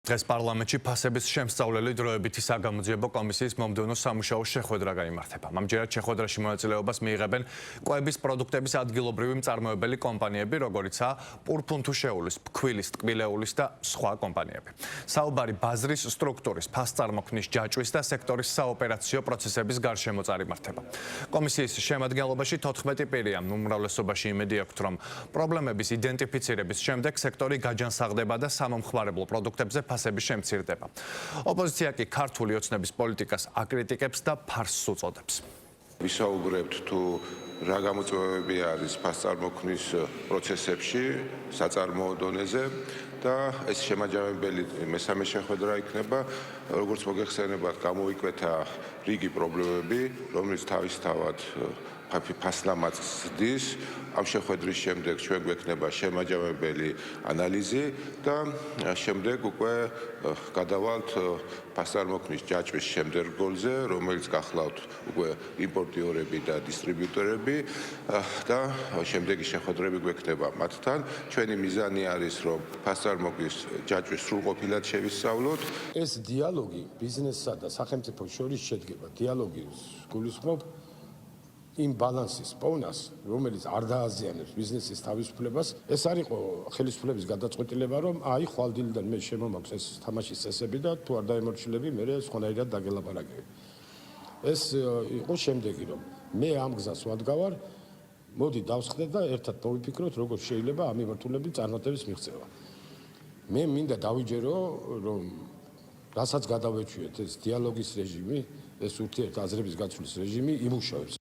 დღეს პარლამენტში ფასების შემსწავლელი დროებითი საგამოძიებო კომისიის მომდევნო სამუშაო შეხვედრა გაიმართება. ამჯერად შეხვედრაში მონაწილეობას მიიღებენ კვების პროდუქტების ადგილობრივი მწარმოებელი კომპანიები, როგორიცაა პურფუნთუშეულის, ფქვილის, ტკბილეულის და სხვა კომპანიები. საუბარი ბაზრის სტრუქტურის, ფასწარმოქმნის ჯაჭვის და სექტორის საოპერაციო პროცესების გარშემო წარიმართება. კომისიის შემადგენლობაში 14 პირია, უმრავლესობაში იმედი აქვთ, რომ პრობლემების იდენტიფიცირების შემდეგ სექტორი გაჯანსაღდება და სამომხმარებლო პროდუქტებზე ფასები შემცირდება. ოპოზიცია კი ქართული ოცნების პოლიტიკას აკრიტიკებს და ფარსს უწოდებს. ვისაუბრებთ თუ რა გამოწვევები არის ფასწარმოქმნის პროცესებში, საწარმოო დონეზე და ეს შემაჯამებელი მესამე შეხვედრა იქნება, როგორც მოგეხსენებათ, გამოიკვეთა რიგი პრობლემები, რომელიც თავისთავად ფასლამაზს ზრდის. ამ შეხვედრის შემდეგ ჩვენ გვექნება შემაჯამებელი ანალიზი და შემდეგ უკვე გადავალთ ფასწარმოქმნის ჯაჭვის შემდეგ რგოლზე, რომელიც გახლავთ უკვე იმპორტიორები და დისტრიბიუტორები და შემდეგი შეხვედრები გვექნება მათთან. ჩვენი მიზანი არის, რომ ფასწარმოქმნის ჯაჭვის სრულყოფილად შევისწავლოთ. ეს დიალოგი ბიზნესსა და სახელმწიფოს შორის შედგება. დიალოგი გულისხმობ იმ ბალანსის პოვნას, რომელიც არ დააზიანებს ბიზნესის თავისუფლებას. ეს არ იყო ხელისუფლების გადაწყვეტილება, რომ აი ხვალდილიდან მე შემომაქვს ეს თამაშის წესები და თუ არ დაემორჩილები, მე სხვანაირად დაგელაპარაკები. ეს იყო შემდეგი, რომ მე ამ გზას ვადგავარ, მოდი დავსხდეთ და ერთად მოვიფიქროთ, როგორ შეიძლება ამ მიმართულებით წარმატების მიღწევა. მე მინდა დავიჯერო, რომ რასაც გადავეჩვიეთ ეს დიალოგის რეჟიმი, ეს ურთიერთაზრების გაცვლის რეჟიმი იმუშავებს.